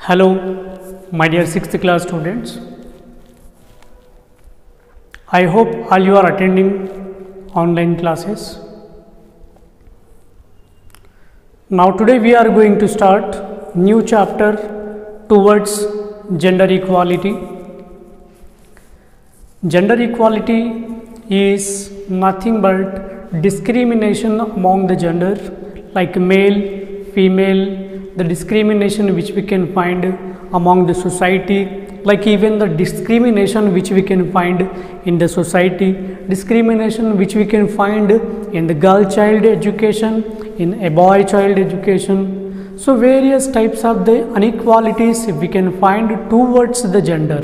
Hello, my dear 6th class students. I hope all you are attending online classes. Now today we are going to start new chapter towards gender equality. Gender equality is nothing but discrimination among the gender, like male, female, the discrimination which we can find among the society, like even the discrimination which we can find in the society, discrimination which we can find in the girl child education, in a boy child education. So various types of the inequalities we can find towards the gender.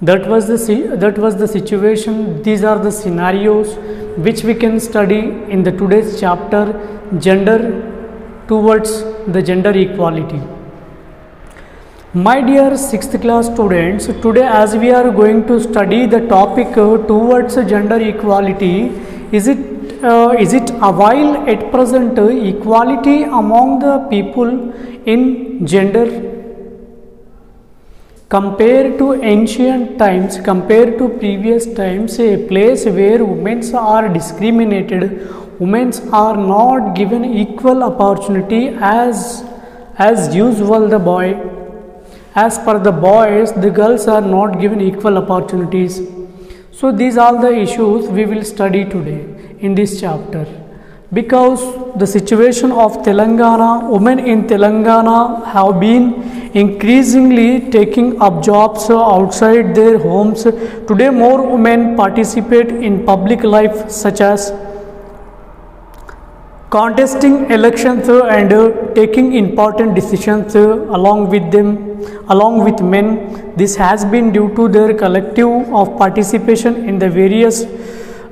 That was the situation. These are the scenarios which we can study in the today's chapter, gender towards the gender equality. My dear 6th class students, today as we are going to study the topic towards gender equality, is it a while at present equality among the people in gender? Compared to ancient times, compared to previous times, a place where women are discriminated, women are not given equal opportunity as usual the boy. As per the boys, the girls are not given equal opportunities. So these are the issues we will study today in this chapter. Because the situation of Telangana, women in Telangana have been increasingly taking up jobs outside their homes. Today more women participate in public life, such as contesting elections and taking important decisions along with men. This has been due to their collective of participation in the various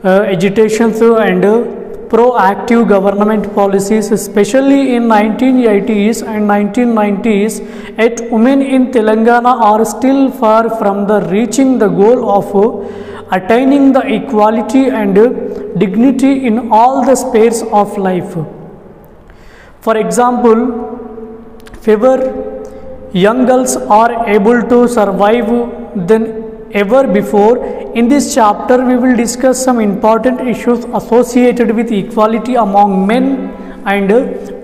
agitations and proactive government policies, especially in 1980s and 1990s. Yet women in Telangana are still far from reaching the goal of attaining the equality and dignity in all the spheres of life. For example, fewer young girls are able to survive than ever before. In this chapter, we will discuss some important issues associated with equality among men and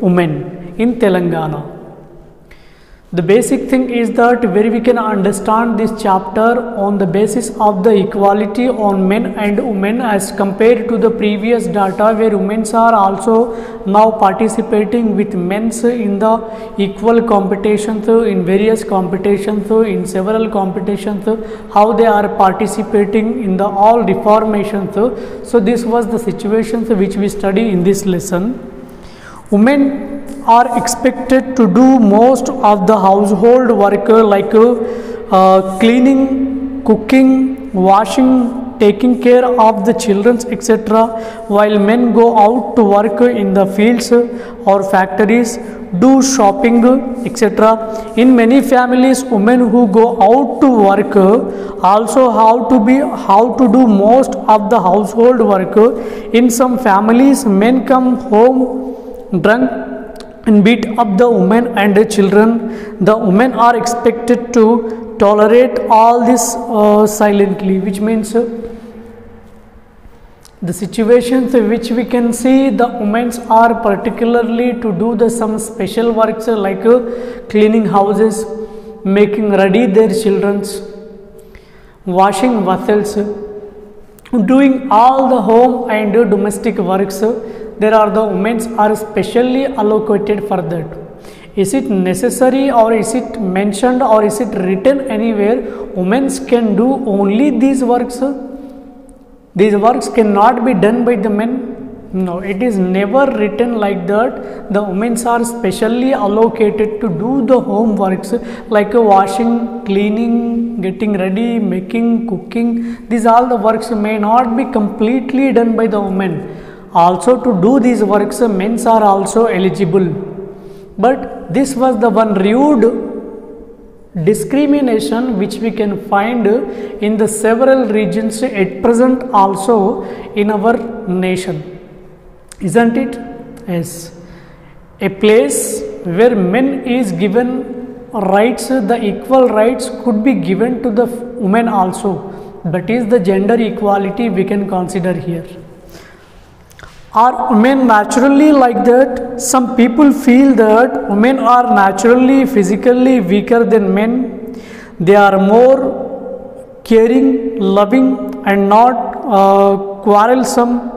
women in Telangana. The basic thing is that where we can understand this chapter on the basis of the equality on men and women as compared to the previous data, where women are also now participating with men in the equal competitions, in various competitions, in several competitions, how they are participating in the all reformations. So this was the situations which we study in this lesson. Women are expected to do most of the household work, like cleaning, cooking, washing, taking care of the children, etc., while men go out to work in the fields or factories, do shopping, etc. In many families, women who go out to work also how to do most of the household work. In some families, men come home drunk and beat up the women and the children. The women are expected to tolerate all this silently, which means the situations which we can see the women are particularly to do some special works like cleaning houses, making ready their children's, washing vessels, doing all the home and domestic works. There are the women are specially allocated for that. Is it necessary, or is it mentioned, or is it written anywhere women can do only these works? These works cannot be done by the men? No, it is never written like that. The women are specially allocated to do the home works like washing, cleaning, getting ready, making, cooking. These all the works may not be completely done by the women. Also to do these works, men are also eligible. But this was the one rude discrimination which we can find in the several regions at present also in our nation. Isn't it? Yes. A place where men is given rights, the equal rights could be given to the women also. That is the gender equality we can consider here. Are women naturally like that? Some people feel that women are naturally physically weaker than men. They are more caring, loving and not quarrelsome.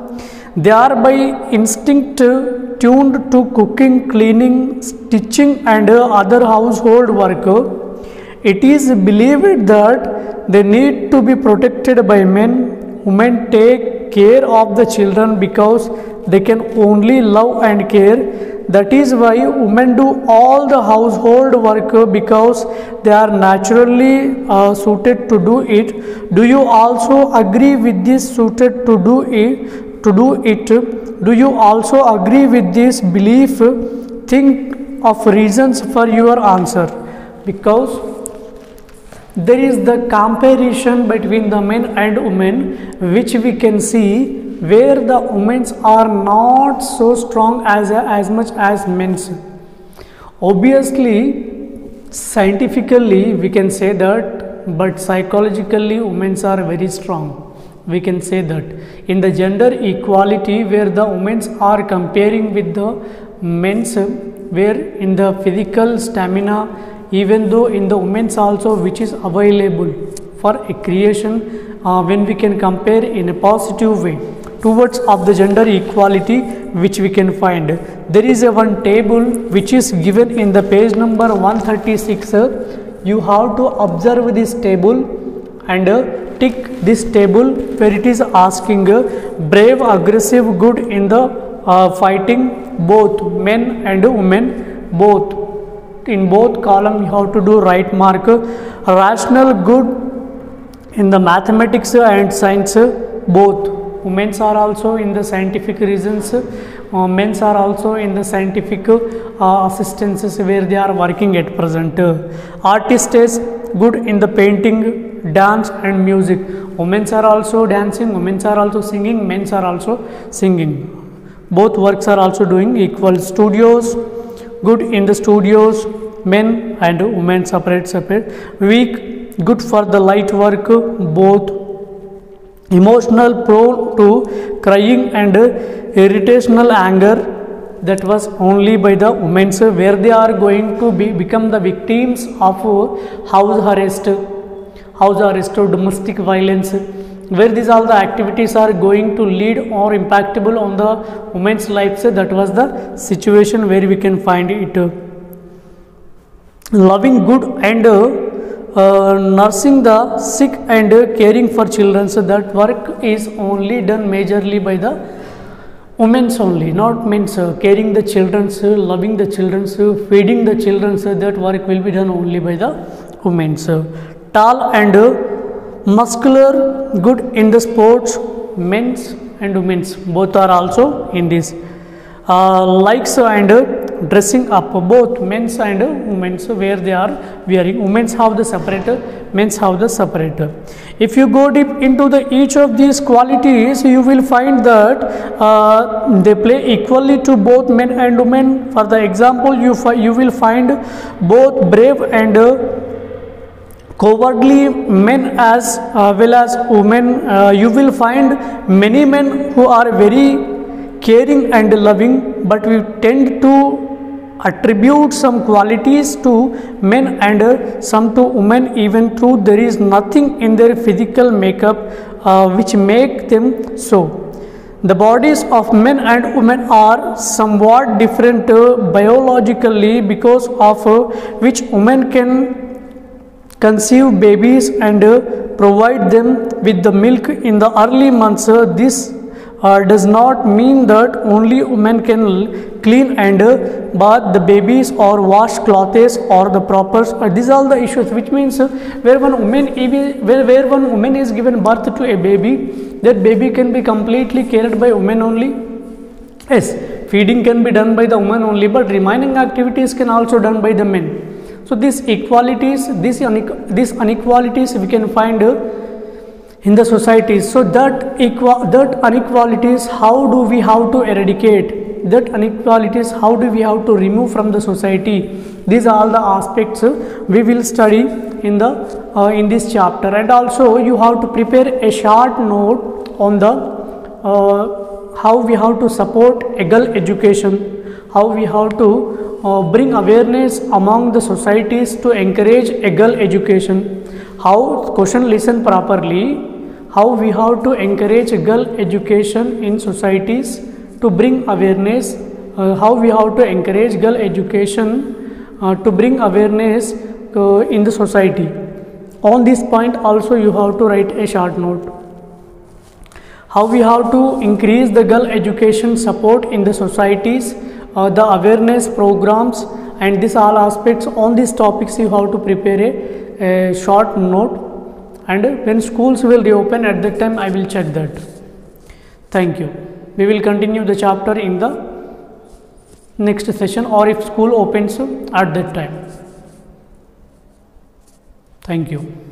They are by instinct tuned to cooking, cleaning, stitching and other household work. It is believed that they need to be protected by men. Women take care of the children because they can only love and care. That is why women do all the household work because they are naturally suited to do it. Do you also agree with this suited to do it? Do you also agree with this belief? Think of reasons for your answer, because there is the comparison between the men and women which we can see where the women are not so strong as much as men's. Obviously, scientifically we can say that, but psychologically women are very strong. We can say that in the gender equality where the women are comparing with the men's, where in the physical stamina, even though in the women's also which is available for a creation, when we can compare in a positive way towards of the gender equality which we can find. There is a one table which is given in the page number 136. You have to observe this table and tick this table where it is asking brave, aggressive, good in the fighting, both men and women, both. In both column you have to do right mark. Rational, good in the mathematics and science, both. Women are also in the scientific reasons, men are also in the scientific assistances where they are working at present. Artist is good in the painting, dance and music. Women are also dancing, women are also singing, men are also singing. Both works are also doing equal. Studios, good in the studios, men and women separate. Weak, good for the light work, both. Emotional, prone to crying and irritational anger, that was only by the women, where they are going to become the victims of house arrest or domestic violence, where these all the activities are going to lead or impactable on the women's lives. That was the situation where we can find it. Loving, good and nursing the sick and caring for children, so that work is only done majorly by the women's only, not men's. Caring the children, loving the children, feeding the children, that work will be done only by the women's. Tall and muscular, good in the sports, men's and women's both are also in this. Likes and dressing up, both men's and women's, where they are wearing. Women's have the separator, men's have the separator. If you go deep into the each of these qualities, you will find that they play equally to both men and women. For the example, you will find both brave and cowardly men as well as women. You will find many men who are very caring and loving, but we tend to attribute some qualities to men and some to women, even though there is nothing in their physical makeup which make them so. The bodies of men and women are somewhat different biologically, because of which women can conceive babies and provide them with the milk in the early months. This does not mean that only women can clean and bath the babies or wash clothes or the proper. These are all the issues, which means where one woman is given birth to a baby, that baby can be completely cared by women only. Yes, feeding can be done by the woman only, but remaining activities can also done by the men. So these inequalities we can find in the societies. So that inequalities, how do we have to eradicate? that inequalities, how do we have to remove from the society. These are all the aspects we will study in the in this chapter. And also you have to prepare a short note on the how we have to support equal education, how we have to bring awareness among the societies to encourage equal education, how question listen properly, how we have to encourage equal education in societies to bring awareness, how we have to encourage equal education to bring awareness in the society. On this point also you have to write a short note. How we have to increase the girl education support in the societies, the awareness programs, and these all aspects. On these topics you have to prepare a short note, and when schools will reopen, at that time I will check that. Thank you. We will continue the chapter in the next session, or if school opens at that time. Thank you.